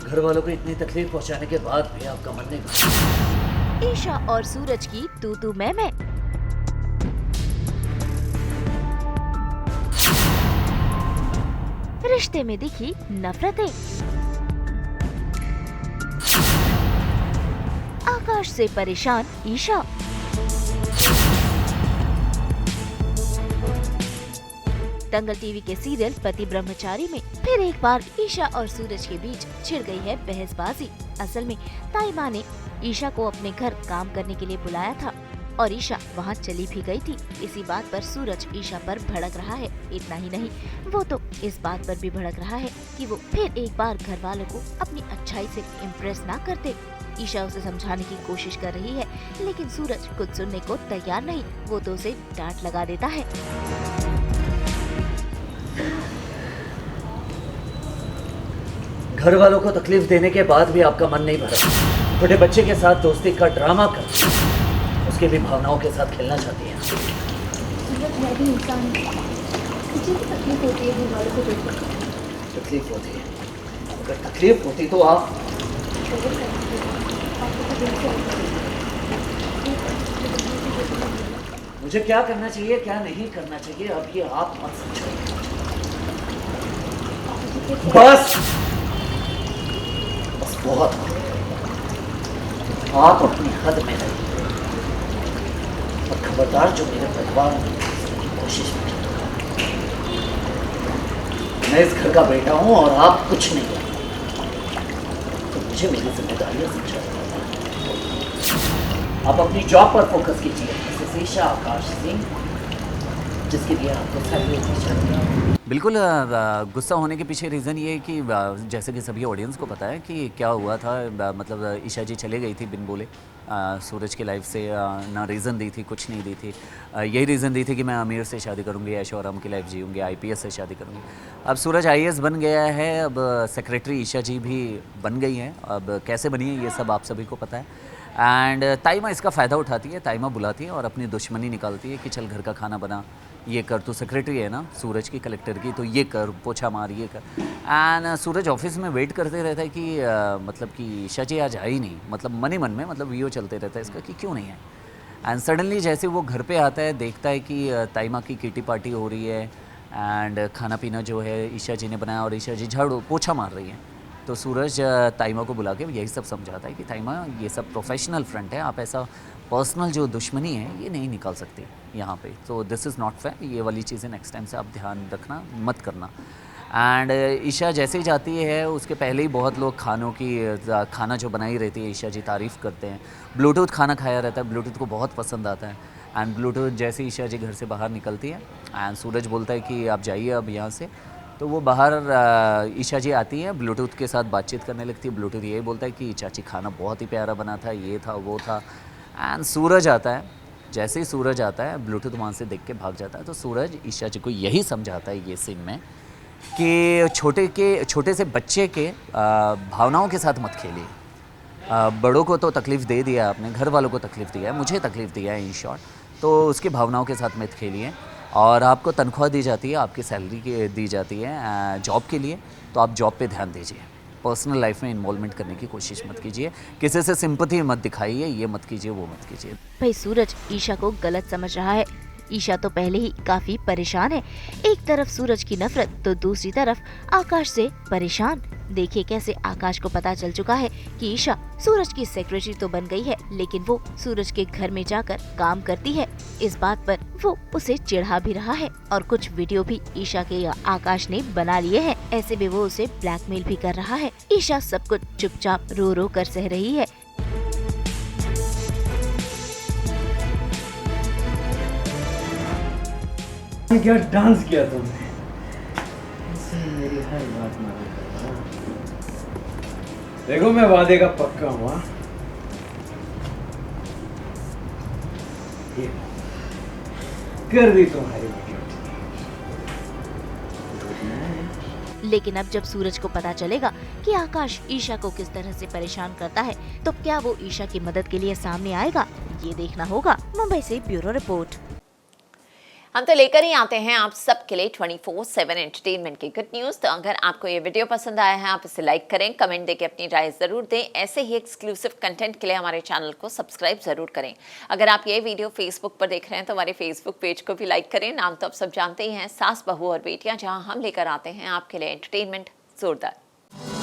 घर वालों को इतनी तकलीफ पहुंचाने के बाद भी आपका मन नहीं भरा। ईशा और सूरज की तू तू मैं। रिश्ते में दिखी नफरतें। आकाश से परेशान ईशा। दंगल टीवी के सीरियल पति ब्रह्मचारी में फिर एक बार ईशा और सूरज के बीच छिड़ गई है बहसबाजी। असल में ताइमा ने ईशा को अपने घर काम करने के लिए बुलाया था और ईशा वहां चली भी गई थी। इसी बात पर सूरज ईशा पर भड़क रहा है। इतना ही नहीं, वो तो इस बात पर भी भड़क रहा है कि वो फिर एक बार घर वालों को अपनी अच्छाई से इम्प्रेस ना करते। ईशा उसे समझाने की कोशिश कर रही है, लेकिन सूरज कुछ सुनने को तैयार नहीं। वो तो उसे डांट लगा देता है। घर वालों को तकलीफ देने के बाद भी आपका मन नहीं भरा। छोटे बच्चे के साथ दोस्ती का ड्रामा कर उसके भी भावनाओं के साथ खेलना चाहती हैं। मैं भी इंसान हूं। मुझे भी तकलीफ होती है घर वालों को देखकर। तकलीफ होती है? अगर तकलीफ होती तो आप मुझे क्या करना चाहिए क्या नहीं करना चाहिए अब ये आप मत समझो। बस बहुत आप अपनी हद में रहिए और खबरदार जो मेरे परिवार में की कोशिश में। मैं इस घर का बेटा हूं और आप कुछ नहीं है, तो मुझे मेरी जिम्मेदारियां समझा। आप अपनी जॉब पर फोकस कीजिए। मिसेस ईशा आकाश सिंह, जिसके लिए आपको सैलरी दी जाती है। बिल्कुल गुस्सा होने के पीछे रीज़न ये है कि जैसे कि सभी ऑडियंस को पता है कि क्या हुआ था। मतलब ईशा जी चले गई थी बिन बोले सूरज की लाइफ से। ना रीज़न दी थी, कुछ नहीं दी थी। यही रीज़न दी थी कि मैं आमिर से शादी करूंगी, ऐशो आराम की लाइफ जीऊँगी, आईपीएस से शादी करूंगी। अब सूरज आईएएस बन गया है, अब सेक्रेटरी ईशा जी भी बन गई हैं। अब कैसे बनी है ये सब आप सभी को पता है। एंड ताइमा इसका फ़ायदा उठाती है, ताइमा बुलाती है और अपनी दुश्मनी निकालती है कि चल घर का खाना बना, ये कर, तू सेक्रेटरी है ना सूरज की, कलेक्टर की, तो ये कर, पोछा मार, ये कर। एंड सूरज ऑफिस में वेट करते रहता है कि मतलब कि ईशा जी आज आई नहीं। मतलब मन ही मन में मतलब वीओ चलते रहता है इसका कि क्यों नहीं है। एंड सडनली जैसे वो घर पे आता है, देखता है कि ताइमा की किटी पार्टी हो रही है एंड खाना पीना जो है ईशा जी ने बनाया और ईशा जी झाड़ू पोछा मार रही है। तो सूरज ताइमा को बुला के यही सब समझाता है कि ताइमा ये सब प्रोफेशनल फ्रंट है, आप ऐसा पर्सनल जो दुश्मनी है ये नहीं निकाल सकते यहाँ पे। तो दिस इज़ नॉट फेयर, ये वाली चीज़ें नेक्स्ट टाइम से आप ध्यान रखना, मत करना। एंड ईशा जैसे ही जाती है उसके पहले ही बहुत लोग खाना जो बनाई रहती है ईशा जी तारीफ़ करते हैं। ब्लूटूथ खाना खाया रहता है, ब्लूटूथ को बहुत पसंद आता है। एंड ब्लूटूथ जैसे ईशा जी घर से बाहर निकलती है एंड सूरज बोलता है कि आप जाइए अब यहाँ से। तो वो बाहर ईशा जी आती है, ब्लूटूथ के साथ बातचीत करने लगती है। ब्लूटूथ यही बोलता है कि चाची खाना बहुत ही प्यारा बना था, ये था वो था। एंड सूरज आता है, जैसे ही सूरज आता है ब्लूटूथ वहाँ से देख के भाग जाता है। तो सूरज ईशा जी को यही समझाता है ये सीन में कि छोटे से बच्चे के भावनाओं के साथ मत खेलिए। बड़ों को तो तकलीफ़ दे दिया आपने, घर वालों को तकलीफ़ दिया है, मुझे तकलीफ़ दिया है इन शॉर्ट, तो उसकी भावनाओं के साथ मत खेलिए। और आपको तनख्वाह दी जाती है, आपकी सैलरी दी जाती है जॉब के लिए, तो आप जॉब पे ध्यान दीजिए। पर्सनल लाइफ में इन्वॉल्वमेंट करने की कोशिश मत कीजिए, किसी से सिंपैथी मत दिखाइए, ये मत कीजिए, वो मत कीजिए। भाई सूरज ईशा को गलत समझ रहा है। ईशा तो पहले ही काफी परेशान है। एक तरफ सूरज की नफरत तो दूसरी तरफ आकाश से परेशान। देखिए कैसे आकाश को पता चल चुका है कि ईशा सूरज की सेक्रेटरी तो बन गई है, लेकिन वो सूरज के घर में जाकर काम करती है। इस बात पर वो उसे चिढ़ा भी रहा है और कुछ वीडियो भी ईशा के आकाश ने बना लिए हैं। ऐसे में वो उसे ब्लैकमेल भी कर रहा है। ईशा सब कुछ चुपचाप रो रो कर सह रही है। क्या डांस किया तुमने? मेरी हर बात माना करना। देखो मैं वादे का पक्का हुआ। ये कर दी तुम्हारी बेटी। लेकिन अब जब सूरज को पता चलेगा कि आकाश ईशा को किस तरह से परेशान करता है, तो क्या वो ईशा की मदद के लिए सामने आएगा, ये देखना होगा। मुंबई से ब्यूरो रिपोर्ट। हम तो लेकर ही आते हैं आप सबके लिए 24/7 एंटरटेनमेंट की गुड न्यूज़। तो अगर आपको ये वीडियो पसंद आया है आप इसे लाइक करें, कमेंट देके अपनी राय ज़रूर दें। ऐसे ही एक्सक्लूसिव कंटेंट के लिए हमारे चैनल को सब्सक्राइब ज़रूर करें। अगर आप ये वीडियो फेसबुक पर देख रहे हैं तो हमारे फेसबुक पेज को भी लाइक करें। नाम तो आप सब जानते ही हैं, सास बहू और बेटियाँ, जहाँ हम लेकर आते हैं आपके लिए एंटरटेनमेंट जोरदार।